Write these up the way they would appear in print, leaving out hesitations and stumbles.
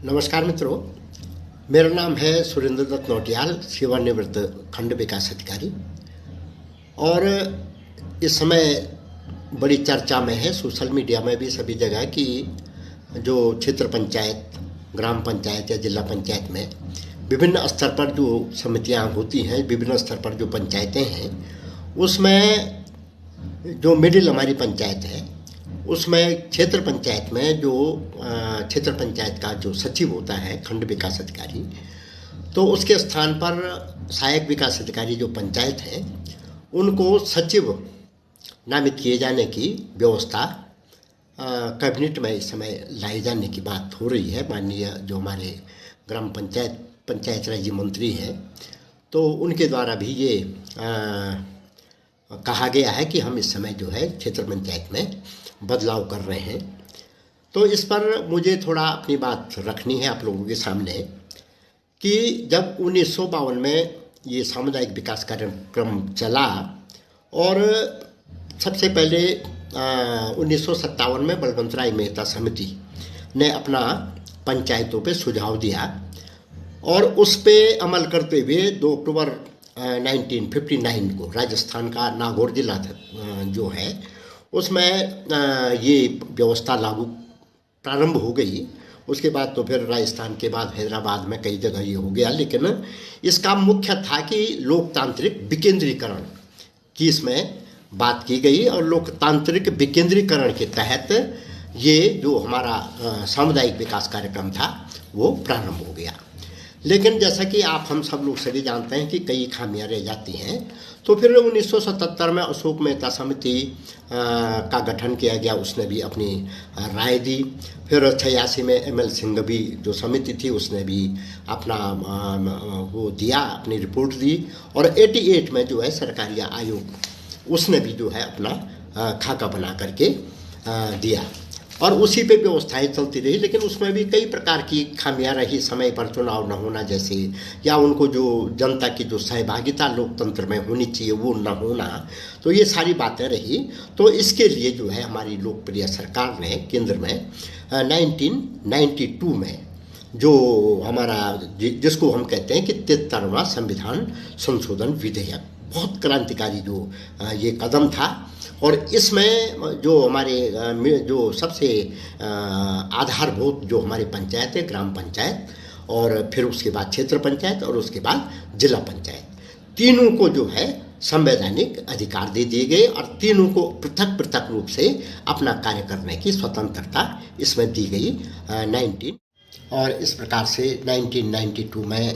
नमस्कार मित्रों, मेरा नाम है सुरेंद्र दत्त नौटियाल, सेवानिवृत्त खंड विकास अधिकारी। और इस समय बड़ी चर्चा में है सोशल मीडिया में भी सभी जगह कि जो क्षेत्र पंचायत, ग्राम पंचायत या जिला पंचायत में विभिन्न स्तर पर जो समितियां होती हैं, विभिन्न स्तर पर जो पंचायतें हैं, उसमें जो मिडिल हमारी पंचायत है उसमें क्षेत्र पंचायत में जो क्षेत्र पंचायत का जो सचिव होता है खंड विकास अधिकारी, तो उसके स्थान पर सहायक विकास अधिकारी जो पंचायत हैं उनको सचिव नामित किए जाने की व्यवस्था कैबिनेट में इस समय लाई जाने की बात हो रही है। माननीय जो हमारे ग्राम पंचायत राज्य मंत्री हैं, तो उनके द्वारा भी ये कहा गया है कि हम इस समय जो है क्षेत्र पंचायत में बदलाव कर रहे हैं। तो इस पर मुझे थोड़ा अपनी बात रखनी है आप लोगों के सामने कि जब 1952 में ये सामुदायिक विकास कार्यक्रम चला और सबसे पहले 1957 में बलवंतराय मेहता समिति ने अपना पंचायतों पे सुझाव दिया और उस पे अमल करते हुए 2 अक्टूबर 1959 को राजस्थान का नागौर जिला जो है उसमें ये व्यवस्था लागू प्रारंभ हो गई। उसके बाद तो फिर राजस्थान के बाद हैदराबाद में कई जगह ये हो गया, लेकिन इसका मुख्य था कि लोकतांत्रिक विकेंद्रीकरण की इसमें बात की गई और लोकतांत्रिक विकेंद्रीकरण के तहत ये जो हमारा सामुदायिक विकास कार्यक्रम था वो प्रारंभ हो गया। लेकिन जैसा कि आप हम सब लोग सभी जानते हैं कि कई खामियां रह जाती हैं, तो फिर 1977 में अशोक मेहता समिति का गठन किया गया, उसने भी अपनी राय दी। फिर 86 में ML सिंह भी जो समिति थी उसने भी अपना वो दिया, अपनी रिपोर्ट दी। और 88 में जो है सरकारी आयोग उसने भी जो है अपना खाका बना करके दिया और उसी पे व्यवस्थाएं चलती रही। लेकिन उसमें भी कई प्रकार की खामियां रही, समय पर चुनाव न होना जैसे, या उनको जो जनता की जो सहभागिता लोकतंत्र में होनी चाहिए वो न होना, तो ये सारी बातें रही। तो इसके लिए जो है हमारी लोकप्रिय सरकार ने केंद्र में 1992 में जो हमारा जिसको हम कहते हैं कि 73वां संविधान संशोधन विधेयक, बहुत क्रांतिकारी जो ये कदम था। और इसमें जो हमारे जो सबसे आधारभूत जो हमारी पंचायत है, ग्राम पंचायत, और फिर उसके बाद क्षेत्र पंचायत और उसके बाद जिला पंचायत, तीनों को जो है संवैधानिक अधिकार दे दिए गए और तीनों को पृथक पृथक रूप से अपना कार्य करने की स्वतंत्रता इसमें दी गई। और इस प्रकार से 1992 में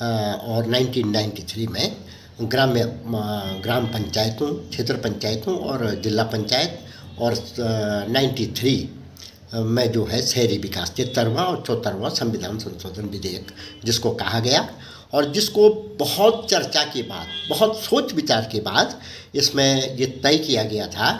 और 1993 में ग्राम पंचायतों, क्षेत्र पंचायतों और जिला पंचायत, और 93 में जो है शहरी विकास 73वां और 74वां संविधान संशोधन विधेयक जिसको कहा गया, और जिसको बहुत चर्चा के बाद, बहुत सोच विचार के बाद इसमें ये तय किया गया था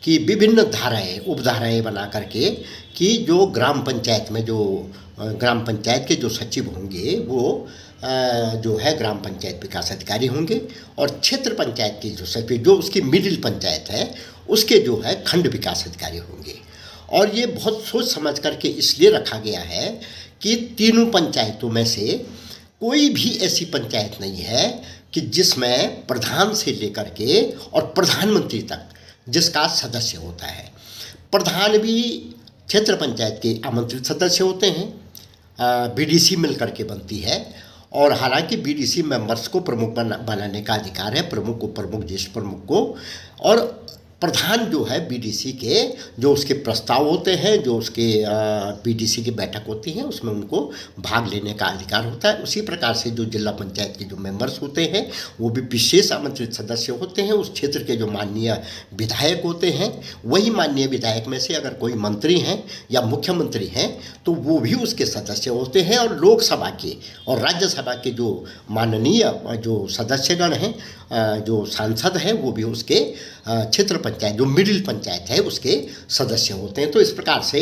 कि विभिन्न धाराएं, उपधाराएं बना करके कि जो ग्राम पंचायत में जो ग्राम पंचायत के जो सचिव होंगे वो जो है ग्राम पंचायत विकास अधिकारी होंगे, और क्षेत्र पंचायत की जो सचिव, जो उसकी मिडिल पंचायत है, उसके जो है खंड विकास अधिकारी होंगे। और ये बहुत सोच समझ करके इसलिए रखा गया है कि तीनों पंचायतों में से कोई भी ऐसी पंचायत नहीं है कि जिसमें प्रधान से लेकर के और प्रधानमंत्री तक जिसका सदस्य होता है। प्रधान भी क्षेत्र पंचायत के आमंत्रित सदस्य होते हैं, BDC मिल करके बनती है। और हालांकि BDC मेंबर्स को प्रमुख बनाने का अधिकार है, प्रमुख को प्रमुख, ज्येष्ठ प्रमुख को, और प्रधान जो है BDC के जो उसके प्रस्ताव होते हैं, जो उसके BDC की बैठक होती है उसमें उनको भाग लेने का अधिकार होता है। उसी प्रकार से जो जिला पंचायत के जो मेंबर्स होते हैं वो भी विशेष आमंत्रित सदस्य होते हैं। उस क्षेत्र के जो माननीय विधायक होते हैं, वही माननीय विधायक में से अगर कोई मंत्री हैं या मुख्यमंत्री हैं तो वो भी उसके सदस्य होते हैं। और लोकसभा के और राज्यसभा के जो माननीय जो सदस्यगण हैं, जो सांसद हैं, वो भी उसके क्षेत्र पंचायत जो मिडिल पंचायत है उसके सदस्य होते हैं। तो इस प्रकार से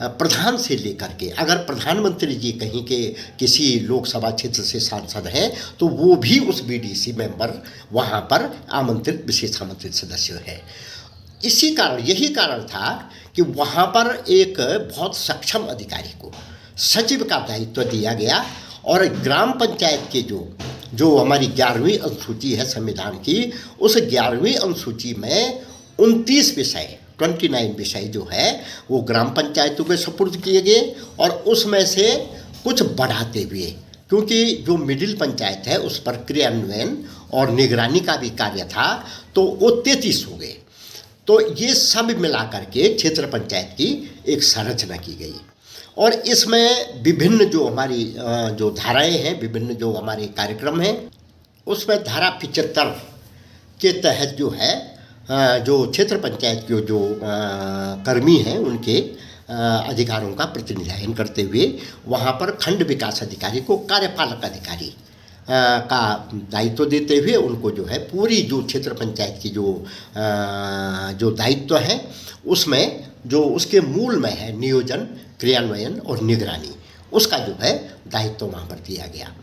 प्रधान से लेकर के, अगर प्रधानमंत्री जी कहीं के किसी लोकसभा क्षेत्र से सांसद हैं तो वो भी उस BDC मेंबर वहाँ पर आमंत्रित, विशेष आमंत्रित सदस्य है। इसी कारण, यही कारण था कि वहाँ पर एक बहुत सक्षम अधिकारी को सचिव का दायित्व दिया गया और ग्राम पंचायत के जो हमारी 11वीं अनुसूची है संविधान की, उस 11वीं अनुसूची में 29 विषय जो है वो ग्राम पंचायतों के सुपुर्द किए गए और उसमें से कुछ बढ़ाते हुए, क्योंकि जो मिडिल पंचायत है उस पर क्रियान्वयन और निगरानी का भी कार्य था, तो वो 33 हो गए। तो ये सब मिलाकर के क्षेत्र पंचायत की एक संरचना की गई और इसमें विभिन्न जो हमारी जो धाराएं हैं, विभिन्न जो हमारे कार्यक्रम हैं, उसमें धारा 75 के तहत जो है जो क्षेत्र पंचायत के जो कर्मी हैं उनके अधिकारों का प्रतिनिधान करते हुए वहाँ पर खंड विकास अधिकारी को कार्यपालक अधिकारी का दायित्व देते हुए उनको जो है पूरी जो क्षेत्र पंचायत की जो दायित्व है उसमें जो उसके मूल में है नियोजन, क्रियान्वयन और निगरानी, उसका जो है दायित्व वहाँ पर दिया गया।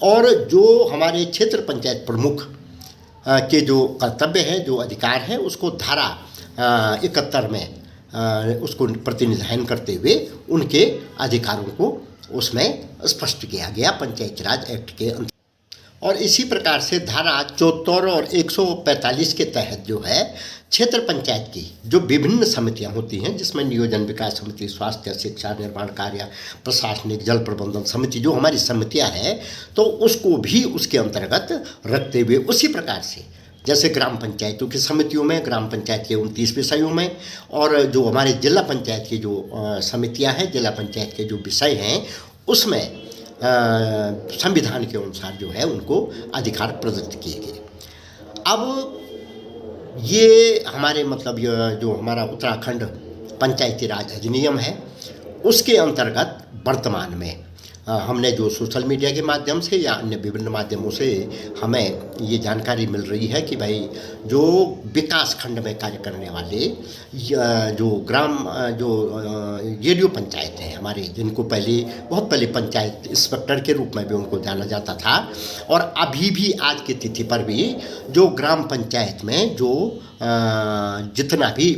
और जो हमारे क्षेत्र पंचायत प्रमुख के जो कर्तव्य हैं, जो अधिकार हैं, उसको धारा 71 में उसको प्रतिनिधान करते हुए उनके अधिकारों को उसमें स्पष्ट किया गया पंचायती राज एक्ट के अंतर्गत। और इसी प्रकार से धारा 74 और 145 के तहत जो है क्षेत्र पंचायत की जो विभिन्न समितियां होती हैं, जिसमें नियोजन विकास समिति, स्वास्थ्य, शिक्षा, निर्माण कार्य, प्रशासनिक, जल प्रबंधन समिति, जो हमारी समितियां हैं, तो उसको भी उसके अंतर्गत रखते हुए उसी प्रकार से जैसे ग्राम पंचायतों की समितियों में, ग्राम पंचायत के 29 विषयों में, और जो हमारे जिला पंचायत की जो समितियां हैं, जिला पंचायत के जो विषय हैं, उसमें संविधान के अनुसार जो है उनको अधिकार प्रदत्त किए गए। अब ये हमारे मतलब जो हमारा उत्तराखंड पंचायती राज अधिनियम है उसके अंतर्गत वर्तमान में हमने जो सोशल मीडिया के माध्यम से या अन्य विभिन्न माध्यमों से हमें ये जानकारी मिल रही है कि भाई जो विकास खंड में कार्य करने वाले जो रेडियो पंचायत हैं हमारे, जिनको बहुत पहले पंचायत इंस्पेक्टर के रूप में भी उनको जाना जाता था, और अभी भी आज की तिथि पर भी जो ग्राम पंचायत में जो जितना भी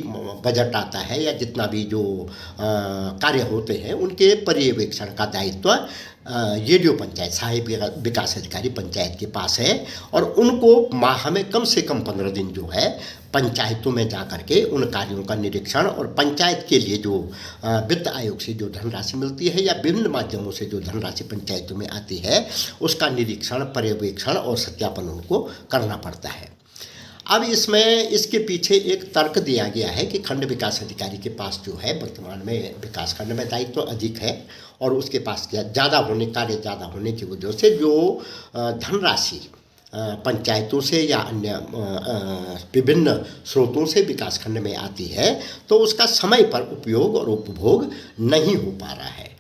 बजट आता है या जितना भी जो कार्य होते हैं उनके पर्यवेक्षण का दायित्व रेडियो पंचायत सहायक विकास अधिकारी पंचायत के पास है। और उनको माह में कम से कम 15 दिन जो है पंचायतों में जा कर के उन कार्यों का निरीक्षण और पंचायत के लिए जो वित्त आयोग से जो धनराशि मिलती है या विभिन्न माध्यमों से जो धनराशि पंचायतों में आती है उसका निरीक्षण, पर्यवेक्षण और सत्यापन उनको करना पड़ता है। अब इसमें इसके पीछे एक तर्क दिया गया है कि खंड विकास अधिकारी के पास जो है वर्तमान में विकास खंड में दायित्व अधिक है और उसके पास कार्य ज़्यादा होने की वजह से जो धनराशि पंचायतों से या अन्य विभिन्न स्रोतों से विकास खंड में आती है तो उसका समय पर उपयोग और उपभोग नहीं हो पा रहा है।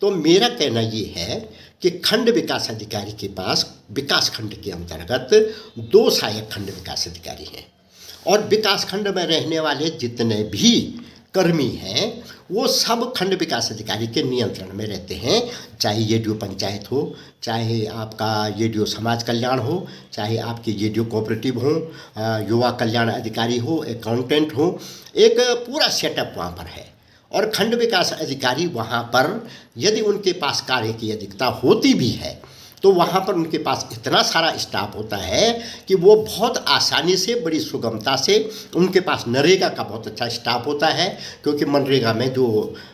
तो मेरा कहना ये है कि खंड विकास अधिकारी के पास विकास खंड के अंतर्गत 2 सहायक खंड विकास अधिकारी हैं और विकास खंड में रहने वाले जितने भी कर्मी हैं वो सब खंड विकास अधिकारी के नियंत्रण में रहते हैं, चाहे रेडियो पंचायत हो, चाहे आपका रेडियो समाज कल्याण हो, चाहे आपकी रेडियो कोऑपरेटिव हो, युवा कल्याण अधिकारी हो, अकाउंटेंट हो, एक पूरा सेटअप वहाँ पर है। और खंड विकास अधिकारी वहाँ पर यदि उनके पास कार्य की अधिकता होती भी है तो वहाँ पर उनके पास इतना सारा स्टाफ होता है कि वो बहुत आसानी से, बड़ी सुगमता से, उनके पास नरेगा का बहुत अच्छा स्टाफ होता है, क्योंकि मनरेगा में जो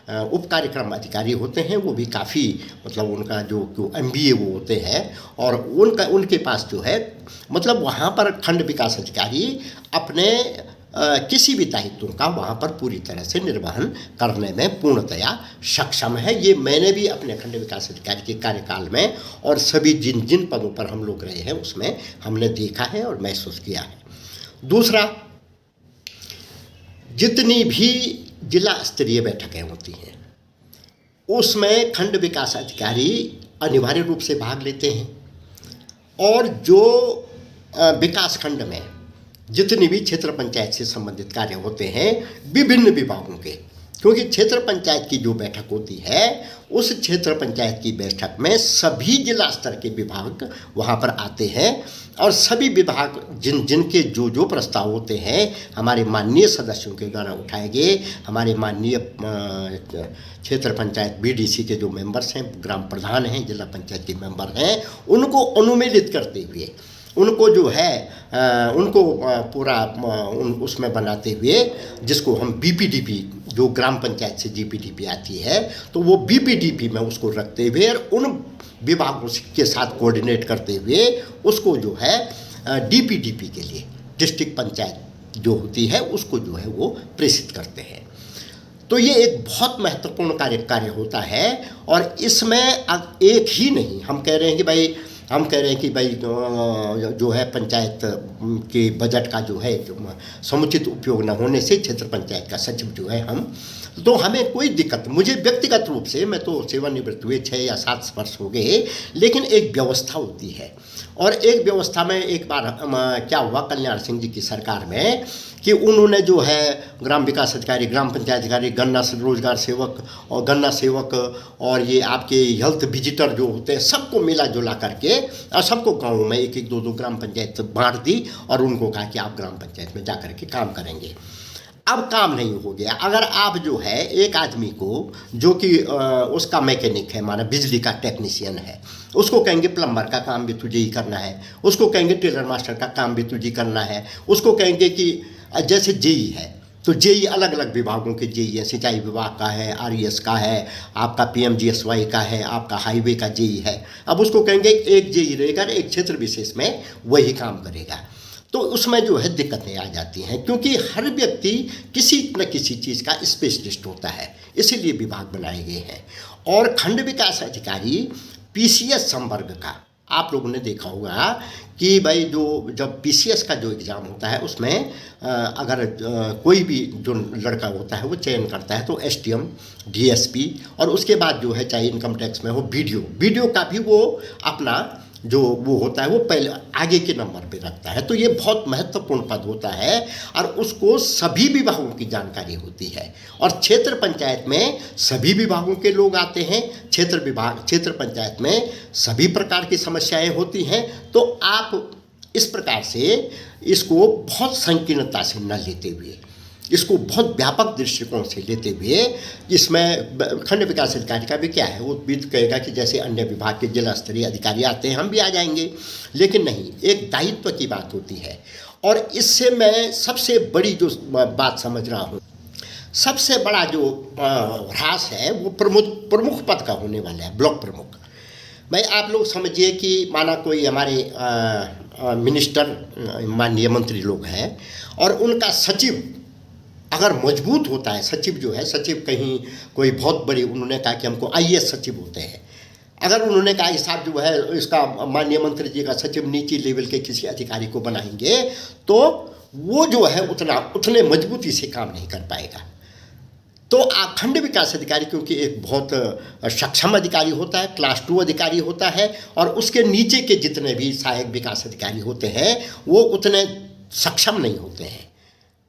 उप कार्यक्रम अधिकारी होते हैं वो भी काफ़ी मतलब उनका जो MBA वो होते हैं और उनके पास जो है मतलब वहाँ पर खंड विकास अधिकारी अपने किसी भी दायित्व का वहाँ पर पूरी तरह से निर्वहन करने में पूर्णतया सक्षम है। ये मैंने भी अपने खंड विकास अधिकारी के कार्यकाल में और सभी जिन पदों पर हम लोग रहे हैं उसमें हमने देखा है और महसूस किया है। दूसरा, जितनी भी जिला स्तरीय बैठकें होती हैं उसमें खंड विकास अधिकारी अनिवार्य रूप से भाग लेते हैं और जो विकास खंड में जितनी भी क्षेत्र पंचायत से संबंधित कार्य होते हैं विभिन्न विभागों के, क्योंकि क्षेत्र पंचायत की जो बैठक होती है, उस क्षेत्र पंचायत की बैठक में सभी जिला स्तर के विभाग वहाँ पर आते हैं और सभी विभाग जिनके जो प्रस्ताव होते हैं हमारे माननीय सदस्यों के द्वारा उठाए गए, हमारे माननीय क्षेत्र पंचायत बीडीसी के जो मेंबर्स हैं, ग्राम प्रधान हैं, जिला पंचायत के मेंबर हैं, उनको अनुमेलित करते हुए, उनको जो है उनको पूरा उसमें बनाते हुए, जिसको हम बीपीडीपी, जो ग्राम पंचायत से जीपीडीपी आती है, तो वो बीपीडीपी में उसको रखते हुए और उन विभागों के साथ कोऑर्डिनेट करते हुए उसको जो है डीपीडीपी के लिए, डिस्ट्रिक्ट पंचायत जो होती है, उसको जो है वो प्रेषित करते हैं। तो ये एक बहुत महत्वपूर्ण कार्य होता है। और इसमें अब एक ही नहीं, हम कह रहे हैं कि भाई जो है पंचायत के बजट का जो है समुचित उपयोग न होने से क्षेत्र पंचायत का सचिव जो है तो हमें कोई दिक्कत, मुझे व्यक्तिगत रूप से, मैं तो सेवानिवृत्त हुए 6 या 7 वर्ष हो गए, लेकिन एक व्यवस्था होती है। और एक व्यवस्था में एक बार क्या हुआ कल्याण सिंह जी की सरकार में कि उन्होंने जो है ग्राम विकास अधिकारी, ग्राम पंचायत अधिकारी, गन्ना रोजगार सेवक और गन्ना सेवक और ये आपके हेल्थ विजिटर जो होते हैं, सबको मिला जुला करके और सबको गाँव में 1-1, 2-2 ग्राम पंचायत बांट दी और उनको कहा कि आप ग्राम पंचायत में जा कर के काम करेंगे। अब काम नहीं हो गया। अगर आप जो है एक आदमी को जो कि उसका मैकेनिक है, माना बिजली का टेक्नीशियन है, उसको कहेंगे प्लम्बर का काम भी तुझे ही करना है, उसको कहेंगे टेलर मास्टर का काम भी तुझे करना है, उसको कहेंगे कि जैसे जेई है तो जेई अलग अलग विभागों के जेई है, सिंचाई विभाग का है, आरईएस का है, आपका पीएमजीएसवाई का है, आपका हाईवे का जेई है। अब उसको कहेंगे एक जेई रहेगा, एक क्षेत्र विशेष में वही काम करेगा। तो उसमें जो है दिक्कतें आ जाती हैं, क्योंकि हर व्यक्ति किसी न किसी चीज़ का स्पेशलिस्ट होता है, इसीलिए विभाग बनाए गए हैं। और खंड विकास अधिकारी पीसीएस संवर्ग का आप लोगों ने देखा होगा कि भाई जब पीसीएस का जो एग्ज़ाम होता है उसमें अगर कोई भी जो लड़का होता है वो चयन करता है तो एसडीएम, डीएसपी और उसके बाद जो है चाहे इनकम टैक्स में हो वीडियो का भी वो अपना जो वो होता है वो पहले आगे के नंबर पे रखता है। तो ये बहुत महत्वपूर्ण पद होता है और उसको सभी विभागों की जानकारी होती है। और क्षेत्र पंचायत में सभी विभागों के लोग आते हैं, क्षेत्र पंचायत में सभी प्रकार की समस्याएं होती हैं। तो आप इस प्रकार से इसको बहुत संकीर्णता से न लेते हुए, इसको बहुत व्यापक दृष्टिकोण से लेते हुए, इसमें खंड विकास अधिकारी का भी क्या है, वो भी कहेगा कि जैसे अन्य विभाग के जिला स्तरीय अधिकारी आते हैं हम भी आ जाएंगे, लेकिन नहीं, एक दायित्व की बात होती है। और इससे मैं सबसे बड़ी जो बात समझ रहा हूँ, सबसे बड़ा जो ह्रास है वो प्रमुख पद का होने वाला है, ब्लॉक प्रमुख। भाई आप लोग समझिए कि माना कोई हमारे मिनिस्टर, माननीय मंत्री लोग हैं और उनका सचिव अगर मजबूत होता है, सचिव जो है, सचिव कहीं कोई बहुत बड़ी, उन्होंने कहा कि हमको आईएएस सचिव होते हैं, अगर उन्होंने कहा हिसाब जो है इसका माननीय मंत्री जी का सचिव नीचे लेवल के किसी अधिकारी को बनाएंगे तो वो जो है उतने मजबूती से काम नहीं कर पाएगा। तो खंड विकास अधिकारी क्योंकि एक बहुत सक्षम अधिकारी होता है, क्लास 2 अधिकारी होता है और उसके नीचे के जितने भी सहायक विकास अधिकारी होते हैं वो उतने सक्षम नहीं होते हैं।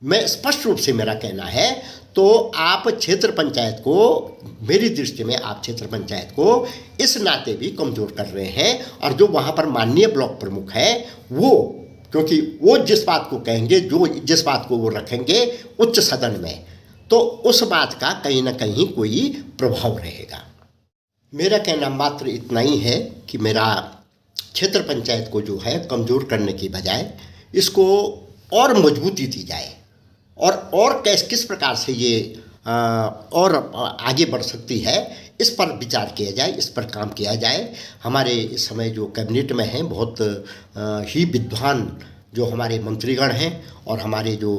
मैं स्पष्ट रूप से मेरा कहना है, तो आप क्षेत्र पंचायत को, मेरी दृष्टि में आप क्षेत्र पंचायत को इस नाते भी कमज़ोर कर रहे हैं। और जो वहाँ पर माननीय ब्लॉक प्रमुख है वो, क्योंकि वो जिस बात को कहेंगे, जिस बात को वो रखेंगे उच्च सदन में, तो उस बात का कहीं ना कहीं कोई प्रभाव रहेगा। मेरा कहना मात्र इतना ही है कि मेरा क्षेत्र पंचायत को जो है कमज़ोर करने की बजाय इसको और मजबूती दी जाए और किस प्रकार से ये और आगे बढ़ सकती है, इस पर विचार किया जाए, इस पर काम किया जाए। हमारे इस समय जो कैबिनेट में हैं बहुत ही विद्वान जो हमारे मंत्रीगण हैं और हमारे जो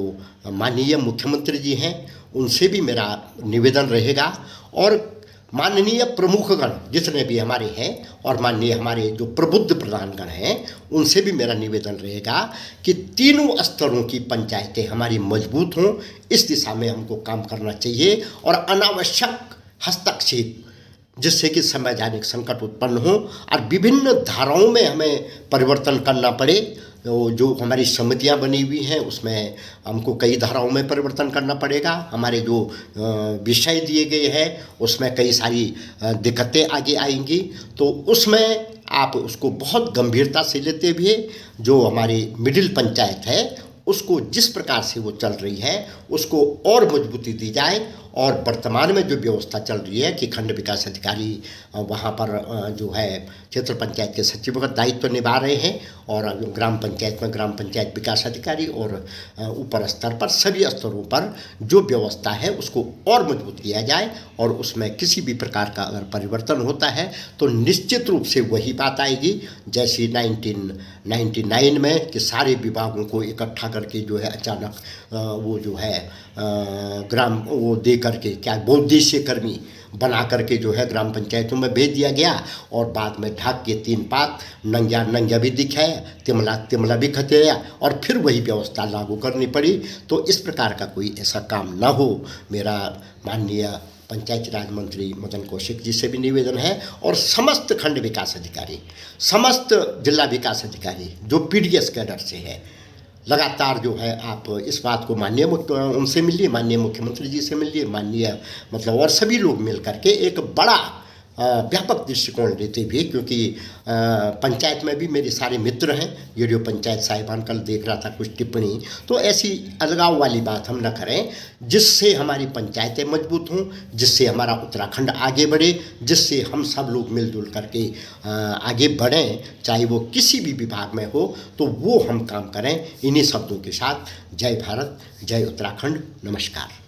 माननीय मुख्यमंत्री जी हैं, उनसे भी मेरा निवेदन रहेगा और माननीय प्रमुखगण जितने भी हमारे हैं और माननीय हमारे जो प्रबुद्ध प्रधानगण हैं, उनसे भी मेरा निवेदन रहेगा कि तीनों स्तरों की पंचायतें हमारी मजबूत हों। इस दिशा में हमको काम करना चाहिए और अनावश्यक हस्तक्षेप जिससे कि संवैधानिक संकट उत्पन्न हो और विभिन्न धाराओं में हमें परिवर्तन करना पड़े। जो हमारी समितियां बनी हुई हैं उसमें हमको कई धाराओं में परिवर्तन करना पड़ेगा। हमारे जो विषय दिए गए हैं उसमें कई सारी दिक्कतें आगे आएंगी, तो उसमें आप उसको बहुत गंभीरता से लेते हुए जो हमारी मिडिल पंचायत है उसको जिस प्रकार से वो चल रही है उसको और मजबूती दी जाए। और वर्तमान में जो व्यवस्था चल रही है कि खंड विकास अधिकारी वहाँ पर जो है क्षेत्र पंचायत के सचिव का दायित्व निभा रहे हैं, और ग्राम पंचायत में ग्राम पंचायत विकास अधिकारी, और ऊपर स्तर पर सभी स्तरों पर जो व्यवस्था है उसको और मजबूत किया जाए। और उसमें किसी भी प्रकार का अगर परिवर्तन होता है तो निश्चित रूप से वही बात आएगी जैसी 1999 में कि सारे विभागों को इकट्ठा करके जो है अचानक वो जो है ग्राम वो दे करके क्या बहुउद्देशीय कर्मी बना करके जो है ग्राम पंचायतों में भेज दिया गया, और बाद में ढाक के 3 पात नंगा भी दिखाया, तिमला भी खतेया, और फिर वही व्यवस्था लागू करनी पड़ी। तो इस प्रकार का कोई ऐसा काम ना हो, मेरा माननीय पंचायत राज मंत्री मदन कौशिक जी से भी निवेदन है, और समस्त खंड विकास अधिकारी, समस्त जिला विकास अधिकारी जो पीडीएस कैडर से है, लगातार जो है आप इस बात को उनसे मिलिए, माननीय मुख्यमंत्री जी से मिलिए, माननीय मतलब और सभी लोग मिल करके एक बड़ा व्यापक दृष्टिकोण लेते हुए, क्योंकि पंचायत में भी मेरे सारे मित्र हैं, वीडियो पंचायत साहिबान कल देख रहा था कुछ टिप्पणी, तो ऐसी अलगाव वाली बात हम न करें जिससे हमारी पंचायतें मजबूत हों, जिससे हमारा उत्तराखंड आगे बढ़े, जिससे हम सब लोग मिलजुल करके आगे बढ़ें, चाहे वो किसी भी विभाग में हो, तो वो हम काम करें। इन्हीं शब्दों के साथ जय भारत, जय उत्तराखंड, नमस्कार।